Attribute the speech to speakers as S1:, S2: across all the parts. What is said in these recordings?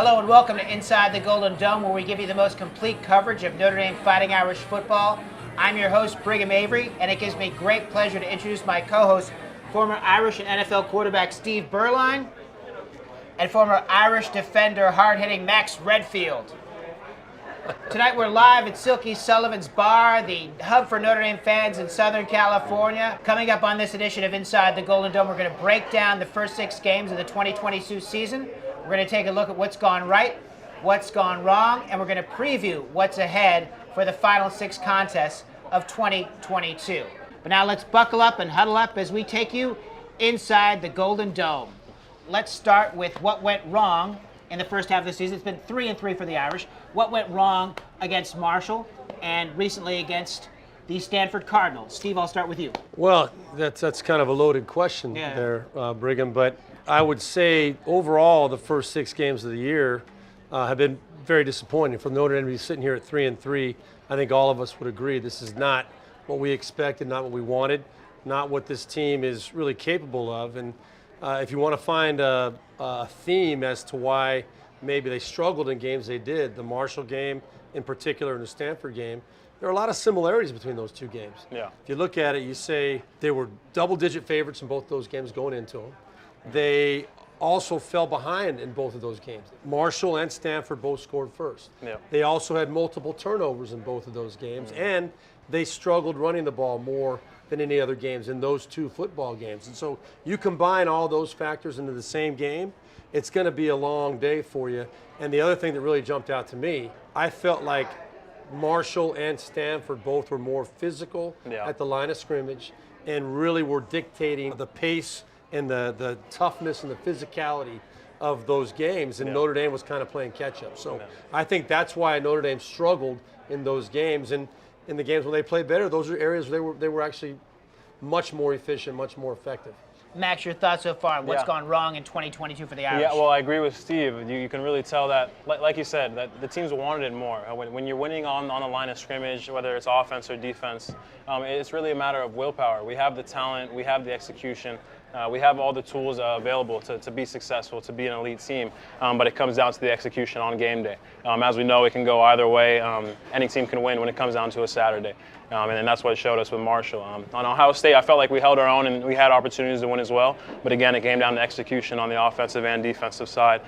S1: Hello and welcome to Inside the Golden Dome, where we give you the most complete coverage of Notre Dame Fighting Irish football. I'm your host, Brigham Avery, and it gives me great pleasure to introduce my co-host, former Irish and NFL quarterback Steve Buerlein, and former Irish defender, hard-hitting Max Redfield. Tonight we're live at Silky Sullivan's Bar, the hub for Notre Dame fans in Southern California. Coming up on this edition of Inside the Golden Dome, we're going to break down the first 6 games of the 2022 season. We're going to take a look at what's gone right, what's gone wrong, and we're going to preview what's ahead for the final 6 contests of 2022. But now let's buckle up and huddle up as we take you inside the Golden Dome. Let's start with what went wrong in the first half of the season. It's been 3-3 for the Irish. What went wrong against Marshall and recently against the Stanford Cardinals? Steve, I'll start with you.
S2: Well, that's kind of a loaded question there, Brigham, but I would say overall the first 6 games of the year have been very disappointing. For Notre Dame to be sitting here at 3-3, I think all of us would agree this is not what we expected, not what we wanted, not what this team is really capable of. And if you want to find a theme as to why maybe they struggled in games they did, the Marshall game in particular and the Stanford game, there are a lot of similarities between those 2 games.
S3: Yeah.
S2: If you look at it, you say they were double-digit favorites in both those games going into them. They also fell behind in both of those games. Marshall and Stanford both scored first.
S3: Yeah.
S2: They also had multiple turnovers in both of those games, and they struggled running the ball more than any other games in those 2 football games. And so you combine all those factors into the same game, it's going to be a long day for you. And the other thing that really jumped out to me, I felt like Marshall and Stanford both were more physical at the line of scrimmage and really were dictating the pace and the toughness and the physicality of those games, and Notre Dame was kind of playing catch-up. So I think that's why Notre Dame struggled in those games. And in the games when they played better, those are areas where they were actually much more efficient, much more effective.
S1: Max, your thoughts so far on what's gone wrong in 2022 for the Irish?
S3: Yeah, well, I agree with Steve. You can really tell that, like you said, that the teams wanted it more. When you're winning on the line of scrimmage, whether it's offense or defense, it's really a matter of willpower. We have the talent, we have the execution, we have all the tools available to be successful, to be an elite team, but it comes down to the execution on game day. As we know, it can go either way. Any team can win when it comes down to a Saturday. And that's what showed us with Marshall. On Ohio State, I felt like we held our own and we had opportunities to win as well. But again, it came down to execution on the offensive and defensive side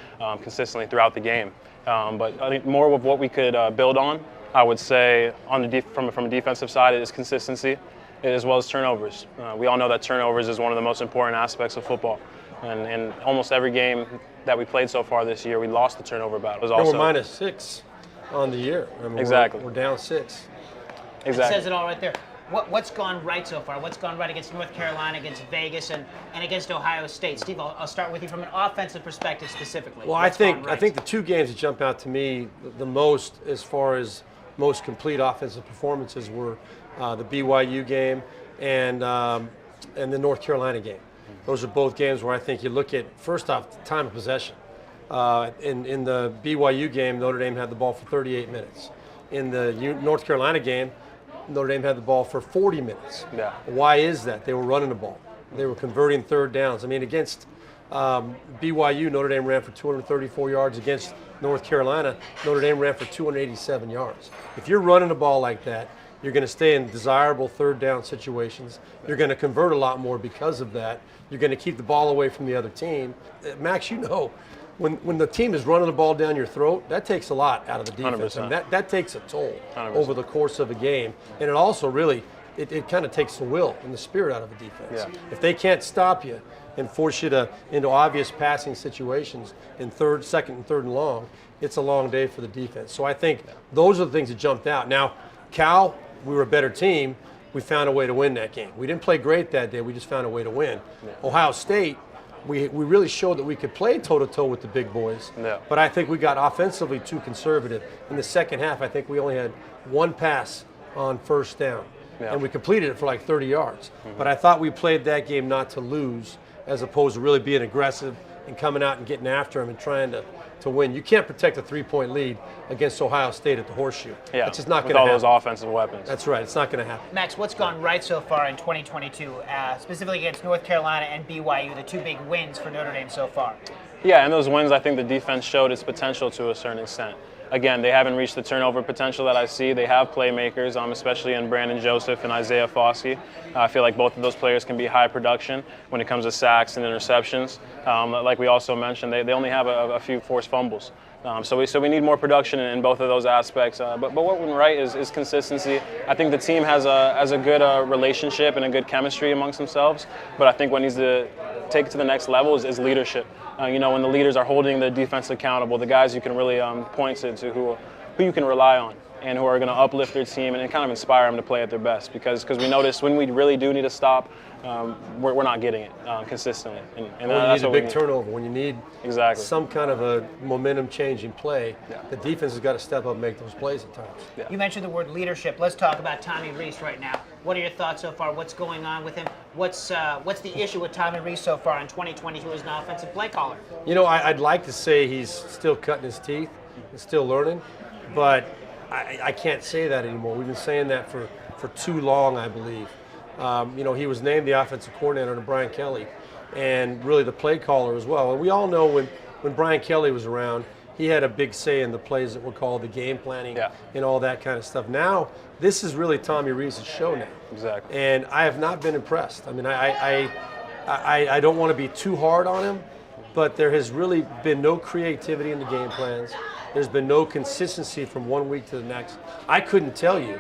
S3: consistently throughout the game. But I think more of what we could build on, I would say, on the from a defensive side, is consistency as well as turnovers. We all know that turnovers is one of the most important aspects of football. And in almost every game that we played so far this year, we lost the turnover battle.
S2: We're -6 on the year. I mean,
S3: exactly.
S2: We're down 6.
S3: Exactly.
S1: It says it all right there. What's gone right so far? What's gone right against North Carolina, against Vegas, and against Ohio State? Steve, I'll start with you from an offensive perspective specifically.
S2: Well, I think the 2 games that jump out to me the most as far as most complete offensive performances were the BYU game and the North Carolina game. Those are both games where I think you look at, first off, the time of possession. In the BYU game, Notre Dame had the ball for 38 minutes. In the North Carolina game, Notre Dame had the ball for 40 minutes.
S3: Yeah.
S2: Why is that? They were running the ball. They were converting third downs. I mean, against BYU, Notre Dame ran for 234 yards. Against North Carolina, Notre Dame ran for 287 yards. If you're running the ball like that, you're going to stay in desirable third down situations. You're going to convert a lot more because of that. You're going to keep the ball away from the other team. Max, you know, when the team is running the ball down your throat, that takes a lot out of the defense.
S3: 100%.
S2: And that takes a toll
S3: 100%.
S2: over the course of a game. And it also really, it kind of takes the will and the spirit out of a defense.
S3: Yeah.
S2: If they can't stop you and force you into obvious passing situations in second and third and long, it's a long day for the defense. So I think those are the things that jumped out. Now, Cal, we were a better team. We found a way to win that game. We didn't play great that day. We just found a way to win. Yeah. Ohio State, we really showed that we could play toe-to-toe with the big boys.
S3: Yeah.
S2: But I think we got offensively too conservative. In the second half, I think we only had 1 pass on first down.
S3: Yeah.
S2: And we completed it for like 30 yards. Mm-hmm. But I thought we played that game not to lose, as opposed to really being aggressive and coming out and getting after them and trying to win. You can't protect a 3-point lead against Ohio State at the Horseshoe.
S3: Yeah,
S2: it's just not going to
S3: happen.
S2: happen.
S3: With all those offensive weapons.
S2: That's right. It's not going to happen.
S1: Max, what's gone right so far in 2022, specifically against North Carolina and BYU, the 2 big wins for Notre Dame so far?
S3: Yeah, and those wins, I think the defense showed its potential to a certain extent. Again, they haven't reached the turnover potential that I see. They have playmakers, especially in Brandon Joseph and Isaiah Foskey. I feel like both of those players can be high production when it comes to sacks and interceptions. Like we also mentioned, they only have a few forced fumbles. So we need more production in both of those aspects. But what went right is consistency. I think the team has a good relationship and a good chemistry amongst themselves. But I think what needs to take it to the next level is leadership. When the leaders are holding the defense accountable, the guys you can really point to who you can rely on and who are going to uplift their team and kind of inspire them to play at their best. Because we notice when we really do need to stop, we're not getting it consistently. And
S2: when you need a big turnover, when you need
S3: exactly
S2: some kind of a momentum-changing play, the defense has got to step up and make those plays at times.
S3: Yeah.
S1: You mentioned the word leadership. Let's talk about Tommy Reese right now. What are your thoughts so far? What's going on with him? What's the issue with Tommy Reese so far in 2022 as an offensive play caller?
S2: I'd like to say he's still cutting his teeth and still learning, but I can't say that anymore. We've been saying that for too long, I believe. He was named the offensive coordinator under Brian Kelly and really the play caller as well. And we all know when Brian Kelly was around, he had a big say in the plays that were called the game planning and all that kind of stuff. Now, this is really Tommy Reese's show now.
S3: Exactly.
S2: And I have not been impressed. I mean, I don't want to be too hard on him, but there has really been no creativity in the game plans. There's been no consistency from one week to the next. I couldn't tell you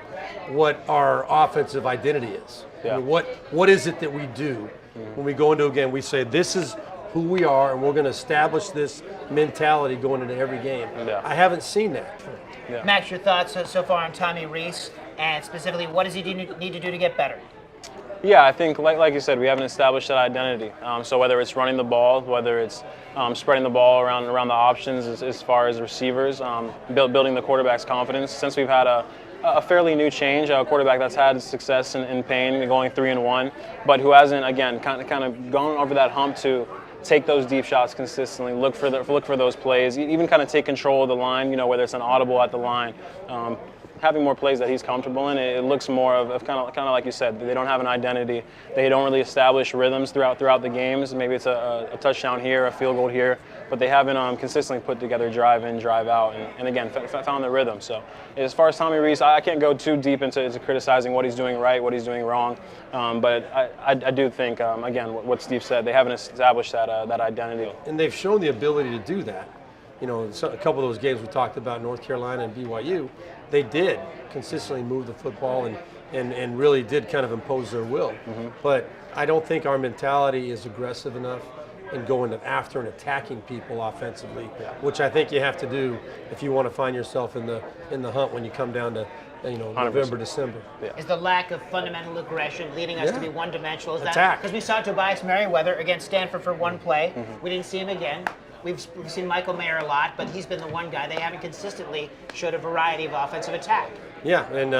S2: what our offensive identity is.
S3: Yeah.
S2: I mean, what is it that we do when we go into a game? We say, this is who we are, and we're going to establish this mentality going into every game.
S3: Yeah.
S2: I haven't seen that.
S3: Yeah.
S1: Max, your thoughts so far on Tommy Reese, and specifically, what does he need to do to get better?
S3: Yeah, I think, like you said, we haven't established that identity. So whether it's running the ball, whether it's spreading the ball around the options as far as receivers, building the quarterback's confidence. Since we've had a fairly new change, a quarterback that's had success in Payne, going 3-1, but who hasn't, again, kind of gone over that hump to take those deep shots consistently, look for those plays, even kind of take control of the line, whether it's an audible at the line. Having more plays that he's comfortable in, it looks more of kind of like you said, they don't have an identity. They don't really establish rhythms throughout the games. Maybe it's a touchdown here, a field goal here, but they haven't consistently put together drive in, drive out, and again, found the rhythm. So as far as Tommy Reese, I can't go too deep into criticizing what he's doing right, what he's doing wrong, but I do think, again, what Steve said, they haven't established that identity.
S2: And they've shown the ability to do that. A couple of those games we talked about, North Carolina and BYU, they did consistently move the football and really did kind of impose their will. Mm-hmm. But I don't think our mentality is aggressive enough in going after and attacking people offensively, which I think you have to do if you want to find yourself in the hunt when you come down to November, December.
S1: Yeah. Is the lack of fundamental aggression leading us to be one-dimensional? Is
S2: Attack.
S1: that because we saw Tobias Merriweather against Stanford for one play? Mm-hmm. We didn't see him again. We've seen Michael Mayer a lot, but he's been the one guy. They haven't consistently showed a variety of offensive attack.
S2: Yeah, and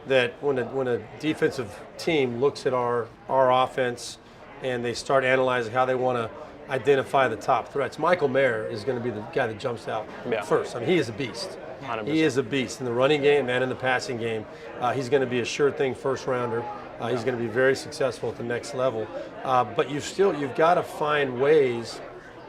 S2: that when a defensive team looks at our offense and they start analyzing how they want to identify the top threats, Michael Mayer is going to be the guy that jumps out first. I mean, he is a beast.
S3: 100%.
S2: He is a beast in the running game and in the passing game. He's going to be a sure thing first rounder. He's going to be very successful at the next level. But you've got to find ways.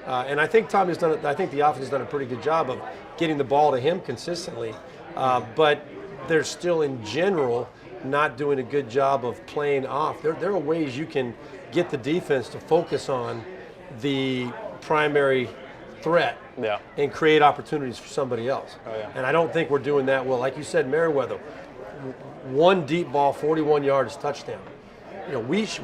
S2: And I think I think the offense has done a pretty good job of getting the ball to him consistently. But they're still, in general, not doing a good job of playing off. There are ways you can get the defense to focus on the primary threat and create opportunities for somebody else.
S3: Oh, yeah.
S2: And I don't think we're doing that well. Like you said, Merriweather, one deep ball, 41 yards touchdown.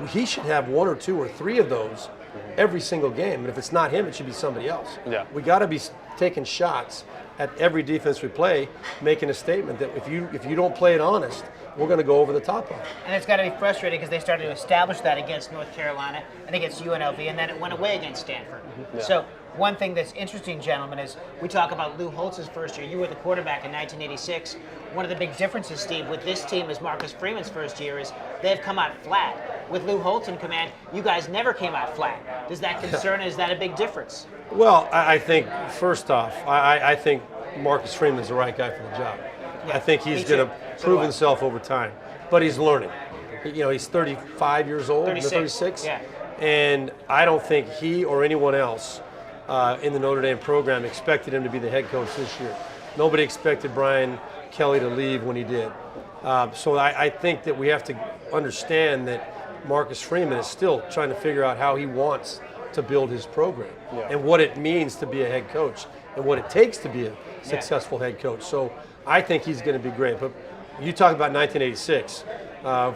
S2: He should have one or two or three of those every single game. And if it's not him, it should be somebody else.
S3: Yeah.
S2: We got to be taking shots at every defense we play, making a statement that if you don't play it honest, we're going to go over the top of it.
S1: And it's got to be frustrating because they started to establish that against North Carolina and against UNLV, and then it went away against Stanford. Yeah. So one thing that's interesting, gentlemen, is we talk about Lou Holtz's first year. You were the quarterback in 1986. One of the big differences, Steve, with this team as Marcus Freeman's first year is they've come out flat. With Lou Holtz in command, you guys never came out flat. Does that concern? Is that a big difference?
S2: Well, I think, first off, I think Marcus Freeman's the right guy for the job. Yeah, I think he's going to prove himself over time. But he's learning. He's 35 years old, 36. Yeah. And I don't think he or anyone else in the Notre Dame program expected him to be the head coach this year. Nobody expected Brian Kelly to leave when he did. So I think that we have to understand that Marcus Freeman is still trying to figure out how he wants to build his program and what it means to be a head coach and what it takes to be a successful head coach. So I think he's going to be great. But you talk about 1986.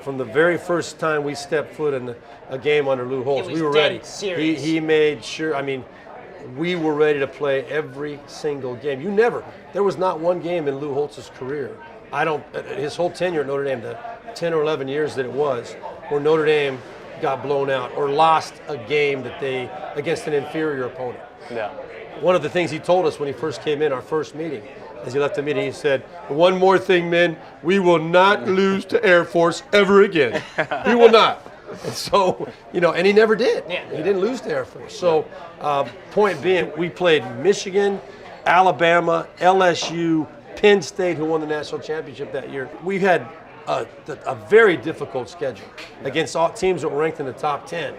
S2: From the very first time we stepped foot in a game under Lou Holtz, we were ready. He made sure, we were ready to play every single game. There was not one game in Lou Holtz's career, his whole tenure at Notre Dame, the 10 or 11 years that it was, where Notre Dame got blown out or lost a game against an inferior opponent.
S3: Yeah.
S2: One of the things he told us when he first came in, our first meeting, as he left the meeting, he said, "One more thing, men, we will not lose to Air Force ever again. We will not." And so, and he never did.
S1: Yeah.
S2: He didn't lose to Air Force. So, point being, we played Michigan, Alabama, LSU, Penn State, who won the national championship that year. We had a very difficult schedule against all teams that were ranked in the top 10.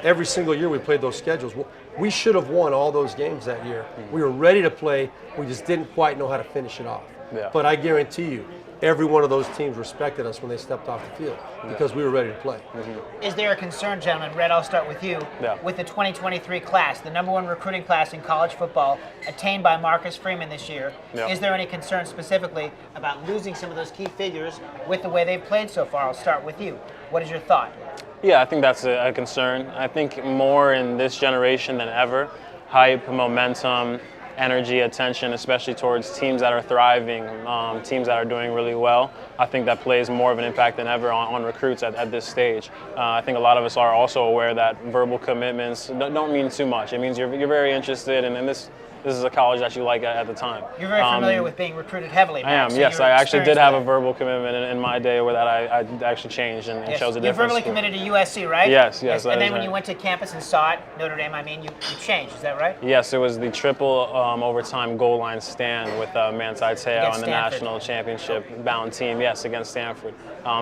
S2: Every single year we played those schedules. We should have won all those games that year. We were ready to play. We just didn't quite know how to finish it off.
S3: Yeah.
S2: But I guarantee you, every one of those teams respected us when they stepped off the field because we were ready to play.
S1: Is there a concern, gentlemen? Red, I'll start with you.
S3: Yeah.
S1: With the 2023 class, the #1 recruiting class in college football, attained by Marcus Freeman this year, is there any concern specifically about losing some of those key figures with the way they've played so far? I'll start with you. What is your thought?
S3: Yeah, I think that's a concern. I think more in this generation than ever, hype, momentum, energy, attention, especially towards teams that are thriving, teams that are doing really well. I think that plays more of an impact than ever on recruits at this stage. I think a lot of us are also aware that verbal commitments don't mean too much. It means you're very interested, and this is a college that you like at the time.
S1: You're very familiar with being recruited heavily, Max.
S3: I am,
S1: so
S3: yes. I actually did have a
S1: that.
S3: verbal commitment in my day where that I actually changed and chose a different
S1: You're verbally
S3: school.
S1: committed to USC, right?
S3: Yes.
S1: And then when
S3: right.
S1: you went to campus and saw it, Notre Dame, you changed, is that right?
S3: Yes, it was the triple overtime goal line stand with Manti Te'o and the
S1: Stanford.
S3: national championship bound team, yes, against Stanford.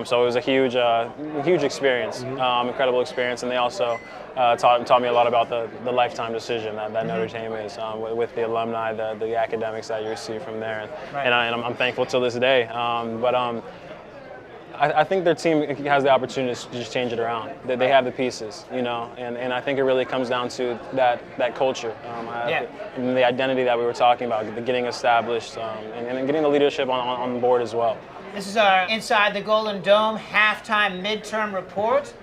S3: So it was a huge experience, incredible experience, and they also taught me a lot about the lifetime decision that Notre Dame is with the alumni, the academics that you receive from there, and I'm thankful till this day. I think their team has the opportunity to just change it around. They have the pieces, and I think it really comes down to that culture and the identity that we were talking about, getting established and getting the leadership on board as well.
S1: This is our Inside the Golden Dome halftime midterm report.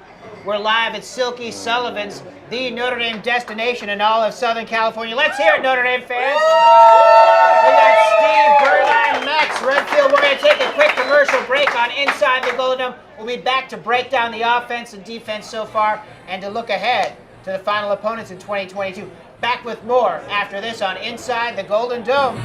S1: We're live at Silky Sullivan's, the Notre Dame destination in all of Southern California. Let's hear it, Notre Dame fans. We got Steve, Buerlein, Max Redfield. We're going to take a quick commercial break on Inside the Golden Dome. We'll be back to break down the offense and defense so far and to look ahead to the final opponents in 2022. Back with more after this on Inside the Golden Dome.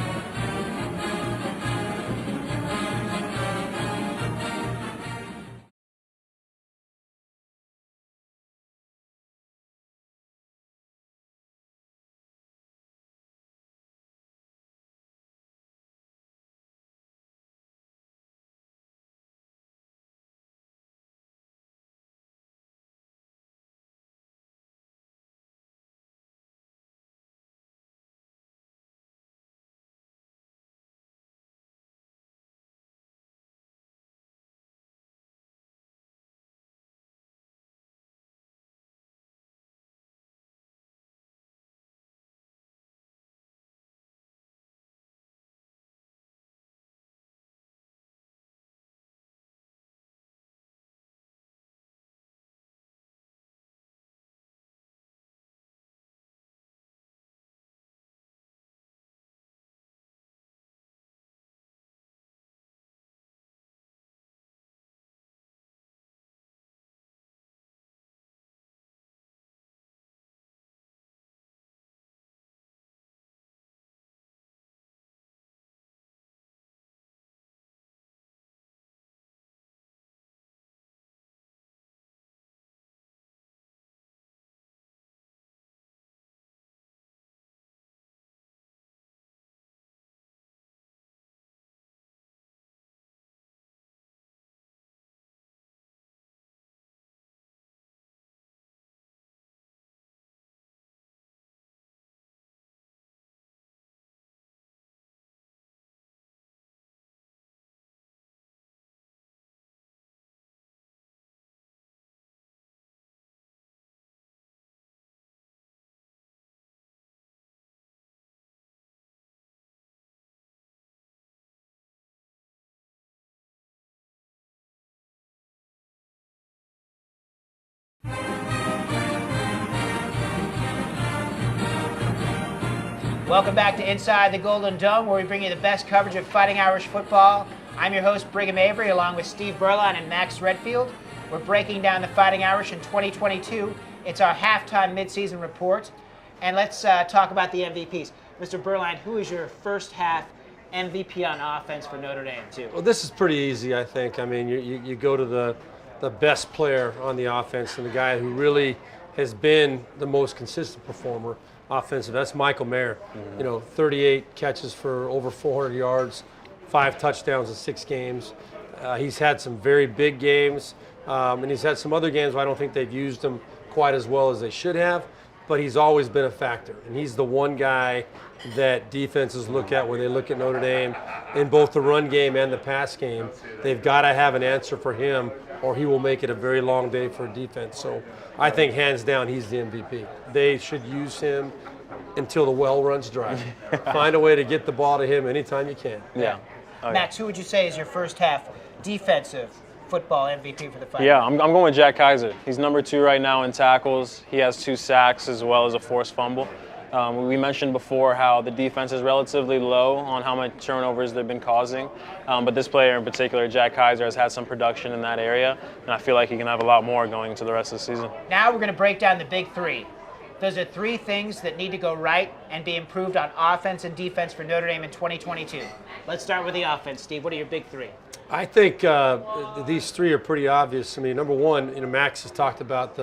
S1: Welcome back to Inside the Golden Dome, where we bring you the best coverage of Fighting Irish football. I'm your host, Brigham Avery, along with Steve Buerlein and Max Redfield. We're breaking down the Fighting Irish in 2022. It's our halftime midseason report. And let's talk about the MVPs. Mr. Buerlein, who is your first half MVP on offense for Notre Dame, too?
S2: Well, this is pretty easy, I think. I mean, you go to the best player on the offense and the guy who really has been the most consistent performer offensive. That's Michael Mayer. 38 catches for over 400 yards, 5 touchdowns in 6 games. He's had some very big games, and he's had some other games where I don't think they've used him quite as well as they should have, but he's always been a factor. And he's the one guy that defenses look at when they look at Notre Dame in both the run game and the pass game. They've got to have an answer for him, or he will make it a very long day for a defense. So I think hands down he's the MVP. They should use him until the well runs dry. Find a way to get the ball to him anytime you can.
S3: Yeah. Oh,
S1: Max, who would you say is your first half defensive football MVP for the Fighting?
S3: Yeah, I'm going with Jack Kaiser. He's number 2 right now in tackles. He has 2 sacks as well as a forced fumble. We mentioned before how the defense is relatively low on how much turnovers they've been causing, but this player in particular, Jack Kaiser, has had some production in that area, and I feel like he can have a lot more going into the rest of the season.
S1: Now we're going to break down the big 3. Those are 3 things that need to go right and be improved on offense and defense for Notre Dame in 2022. Let's start with the offense. Steve, what are your big 3?
S2: I think these 3 are pretty obvious. I mean, number one, Max has talked about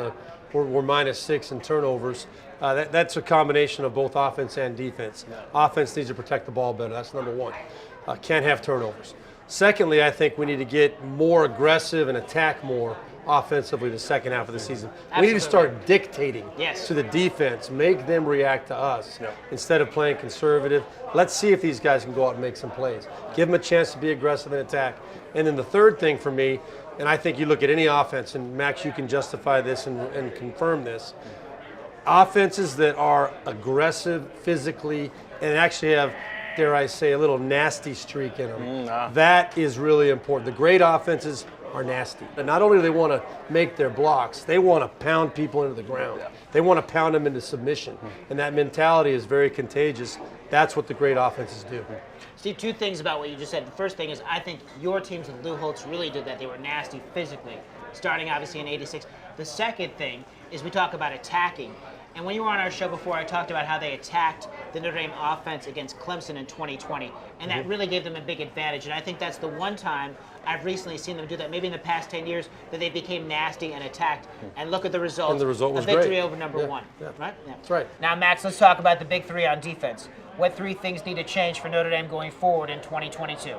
S2: we're -6 in turnovers. That's a combination of both offense and defense. Yeah. Offense needs to protect the ball better. That's number one. Can't have turnovers. Secondly, I think we need to get more aggressive and attack more offensively the second half of the season.
S1: Absolutely.
S2: We need to start dictating
S1: Yes.
S2: to the defense, make them react to us instead of playing conservative. Let's see if these guys can go out and make some plays. Give them a chance to be aggressive and attack. And then the third thing for me, and I think you look at any offense, and Max, you can justify this and confirm this, offenses that are aggressive physically and actually have, dare I say, a little nasty streak in them, that is really important. The great offenses are nasty. And not only do they want to make their blocks, they want to pound people into the ground. Yeah. They want to pound them into submission. And that mentality is very contagious. That's what the great offenses do.
S1: Steve, 2 things about what you just said. The first thing is I think your teams and Lou Holtz really did that. They were nasty physically, starting obviously in '86. The second thing is we talk about attacking. And when you were on our show before, I talked about how they attacked the Notre Dame offense against Clemson in 2020, and that really gave them a big advantage. And I think that's the one time I've recently seen them do that, maybe in the past 10 years, that they became nasty and attacked. And look at the result.
S2: And the result was
S1: a victory
S2: great.
S1: over number 1.
S2: Yeah.
S1: Right? Yeah.
S2: That's right.
S1: Now, Max, let's talk about the big 3 on defense. What 3 things need to change for Notre Dame going forward in 2022?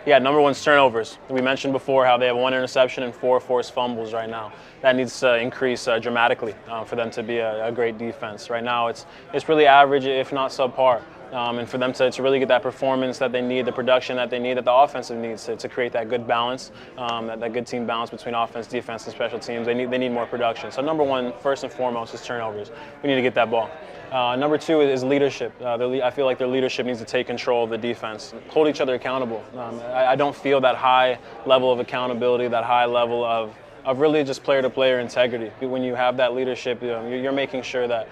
S3: Yeah, number 1 is turnovers. We mentioned before how they have 1 interception and 4 forced fumbles right now. That needs to increase dramatically for them to be a great defense. Right now, it's really average, if not subpar. And for them to really get that performance that they need, the production that they need, that the offensive needs to create that good balance, that good team balance between offense, defense, and special teams, they need more production. So number 1, first and foremost, is turnovers. We need to get that ball. Number 2 is leadership. I feel like their leadership needs to take control of the defense, hold each other accountable. I don't feel that high level of accountability, that high level of really just player-to-player integrity. When you have that leadership, you're making sure that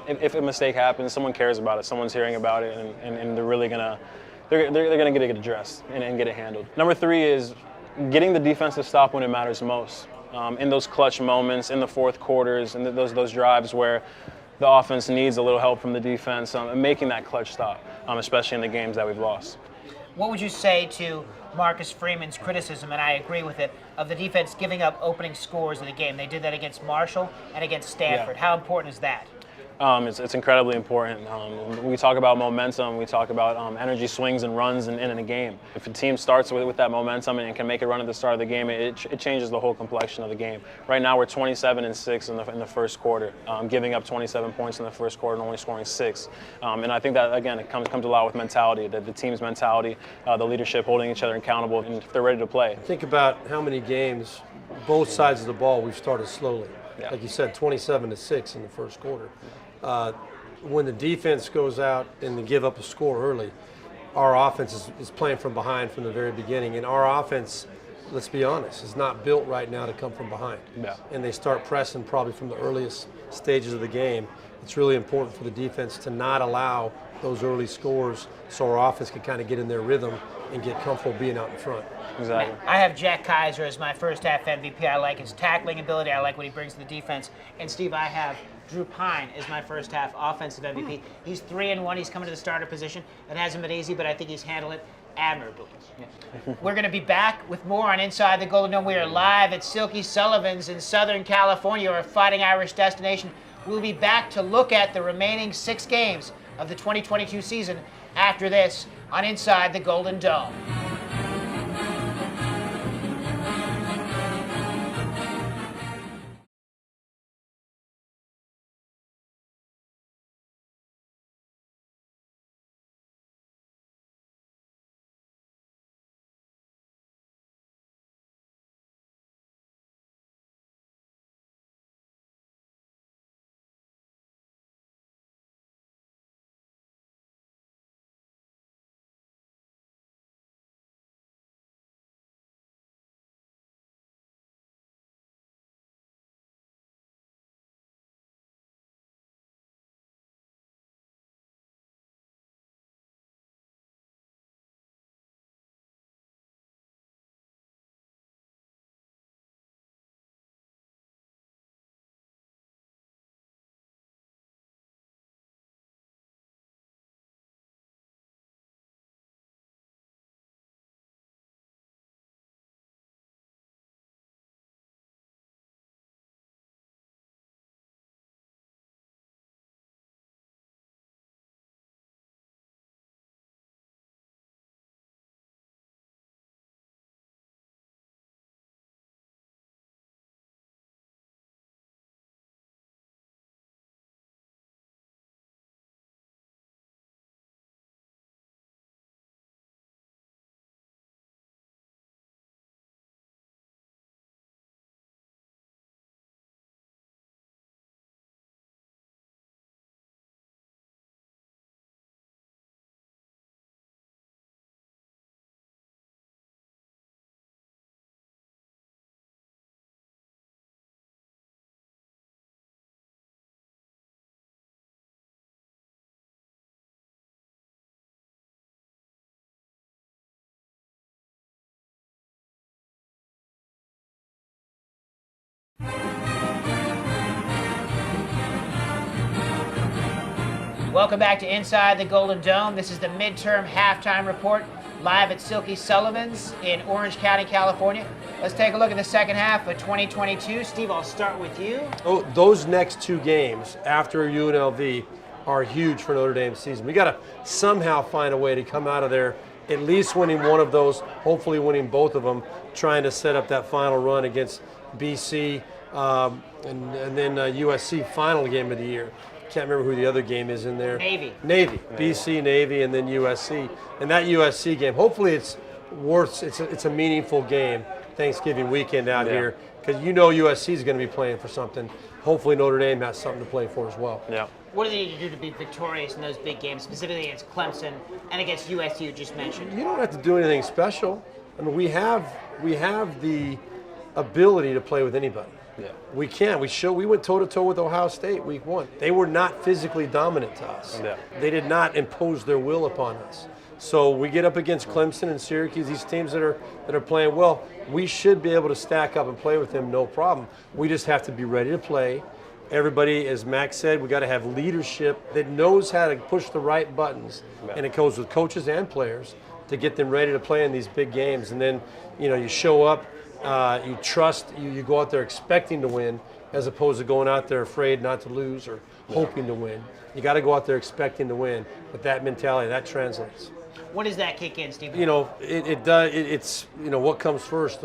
S3: if a mistake happens, someone cares about it, someone's hearing about it, and they're really gonna get it addressed and get it handled. Number 3 is getting the defensive stop when it matters most. In those clutch moments, in the fourth quarters, and those drives where the offense needs a little help from the defense, and making that clutch stop, especially in the games that we've lost.
S1: What would you say to Marcus Freeman's criticism, and I agree with it, of the defense giving up opening scores in the game? They did that against Marshall and against Stanford. Yeah. How important is that?
S3: It's incredibly important. We talk about momentum, we talk about energy swings and runs in a game. If a team starts with that momentum and can make a run at the start of the game, it changes the whole complexion of the game. Right now we're 27-6 in the first quarter, giving up 27 points in the first quarter and only scoring 6. And I think that, again, it comes a lot with mentality, the team's mentality, the leadership holding each other accountable, and if they're ready to play.
S2: Think about how many games, both sides of the ball, we've started slowly. Yeah. Like you said, 27-6 in the first quarter. When the defense goes out and they give up a score early, our offense is playing from behind from the very beginning. And our offense let's be honest, is not built right now to come from behind.
S3: Yeah.
S2: And they start pressing probably from the earliest stages of the game. It's really important for the defense to not allow those early scores so our offense can kind of get in their rhythm and get comfortable being out in front.
S3: Exactly.
S1: I have Jack Kaiser as my first half MVP. I like his tackling ability. I like what he brings to the defense. And Steve, I have Drew Pine as my first half offensive MVP. He's 3-1. He's coming to the starter position. It hasn't been easy, but I think he's handled it admirably. Yeah. We're going to be back with more on Inside the Golden Dome. We are live at Silky Sullivan's in Southern California, our Fighting Irish destination. We'll be back to look at the remaining 6 games of the 2022 season after this on Inside the Golden Dome. Welcome back to Inside the Golden Dome. This is the Midterm Halftime Report, live at Silky Sullivan's in Orange County, California. Let's take a look at the second half of 2022. Steve, I'll start with you.
S2: Oh, those next 2 games after UNLV are huge for Notre Dame's season. We got to somehow find a way to come out of there, at least winning one of those, hopefully winning both of them, trying to set up that final run against BC and then USC final game of the year. Can't remember who the other game is in there.
S1: Navy.
S2: BC, Navy, and then USC. And that USC game, hopefully it's a meaningful game Thanksgiving weekend out here, because USC is going to be playing for something. Hopefully Notre Dame has something to play for as well.
S3: Yeah.
S1: What do they need to do to be victorious in those big games, specifically against Clemson and against USC you just mentioned?
S2: You don't have to do anything special. I mean, we have the ability to play with anybody.
S3: Yeah.
S2: We can. We went toe-to-toe with Ohio State week 1. They were not physically dominant to us.
S3: Yeah.
S2: They did not impose their will upon us. So we get up against Clemson and Syracuse, these teams that are playing well. We should be able to stack up and play with them, no problem. We just have to be ready to play. Everybody, as Max said, we got to have leadership that knows how to push the right buttons, and it goes with coaches and players to get them ready to play in these big games. And then, you show up. You trust, you go out there expecting to win, as opposed to going out there afraid not to lose or hoping to win. You got to go out there expecting to win. With that mentality, that translates.
S1: When does that kick in, Steve?
S2: It does. It's what comes first,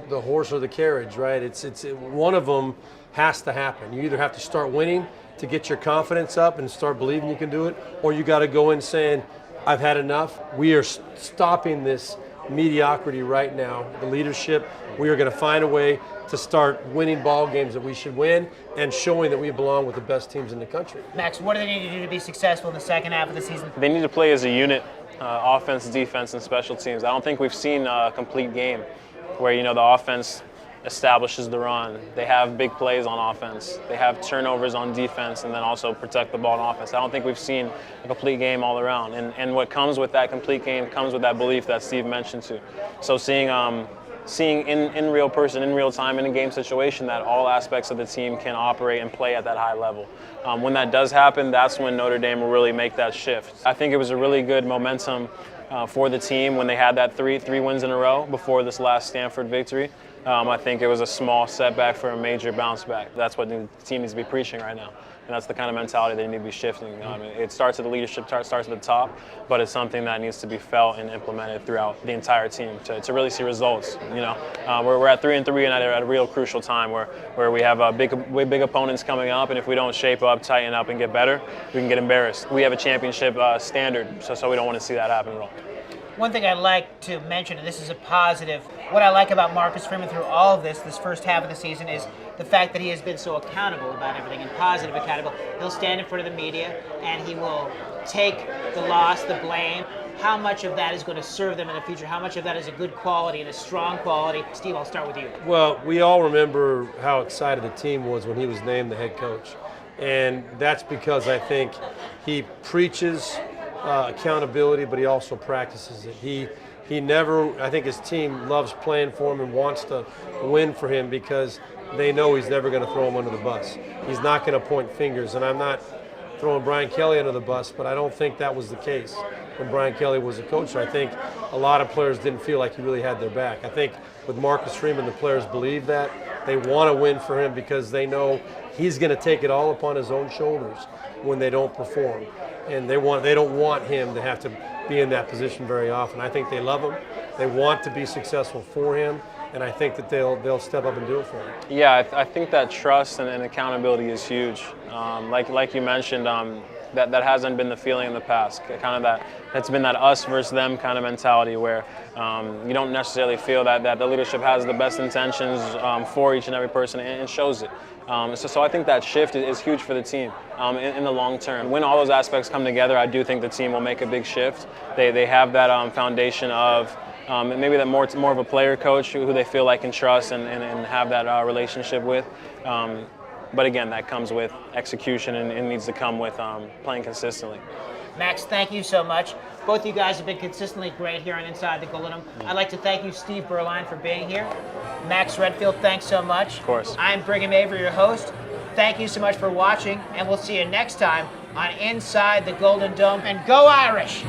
S2: the horse or the carriage, right? It's one of them has to happen. You either have to start winning to get your confidence up and start believing you can do it, or you got to go in saying, I've had enough. We are stopping this mediocrity right now. The leadership, we are going to find a way to start winning ball games that we should win and showing that we belong with the best teams in the country.
S1: Max, what do they need to do to be successful in the second half of the season?
S3: They need to play as a unit, offense, defense, and special teams. I don't think we've seen a complete game where, you know, the offense establishes the run. They have big plays on offense. They have turnovers on defense, and then also protect the ball on offense. I don't think we've seen a complete game all around. And what comes with that complete game comes with that belief that Steve mentioned too. So seeing in real person, in real time, in a game situation, that all aspects of the team can operate and play at that high level. When that does happen, that's when Notre Dame will really make that shift. I think it was a really good momentum for the team when they had that three wins in a row before this last Stanford victory. I think it was a small setback for a major bounce back. That's what the team needs to be preaching right now. And that's the kind of mentality they need to be shifting. I mean, it starts at the leadership, starts at the top, but it's something that needs to be felt and implemented throughout the entire team to really see results. You know, we're at 3-3 and at a real crucial time where we have big opponents coming up, and if we don't shape up, tighten up, and get better, we can get embarrassed. We have a championship standard, so we don't want to see that happen at all.
S1: One thing I'd like to mention, and this is a positive, what I like about Marcus Freeman through all of this first half of the season, is the fact that he has been so accountable about everything, and positive accountable. He'll stand in front of the media and he will take the loss, the blame. How much of that is going to serve them in the future? How much of that is a good quality and a strong quality? Steve, I'll start with you.
S2: Well, we all remember how excited the team was when he was named the head coach. And that's because I think he preaches accountability, but he also practices it. He never, I think his team loves playing for him and wants to win for him because they know he's never going to throw him under the bus. He's not going to point fingers, and I'm not throwing Brian Kelly under the bus, but I don't think that was the case when Brian Kelly was a coach. I think a lot of players didn't feel like he really had their back. I think with Marcus Freeman, the players believe that. They want to win for him because they know he's going to take it all upon his own shoulders when they don't perform. And they don't want him to have to be in that position very often. I think they love him. They want to be successful for him, and I think that they'll step up and do it for him.
S3: Yeah, I think that trust and accountability is huge. Like you mentioned, that hasn't been the feeling in the past. It's been that us versus them kind of mentality where you don't necessarily feel that the leadership has the best intentions for each and every person, and it shows it. So I think that shift is huge for the team in the long term. When all those aspects come together, I do think the team will make a big shift. They have that foundation of maybe that more of a player coach who they feel like can trust and have that relationship with. But again, that comes with execution and needs to come with playing consistently.
S1: Max, thank you so much. Both you guys have been consistently great here on Inside the Golden Dome. I'd like to thank you, Steve Buerlein, for being here. Max Redfield, thanks so much.
S3: Of course.
S1: I'm Brigham Avery, your host. Thank you so much for watching, and we'll see you next time on Inside the Golden Dome. And go Irish!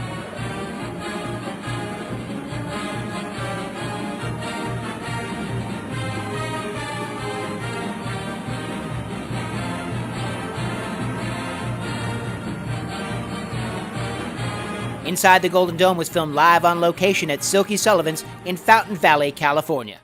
S1: Inside the Golden Dome was filmed live on location at Silky Sullivan's in Fountain Valley, California.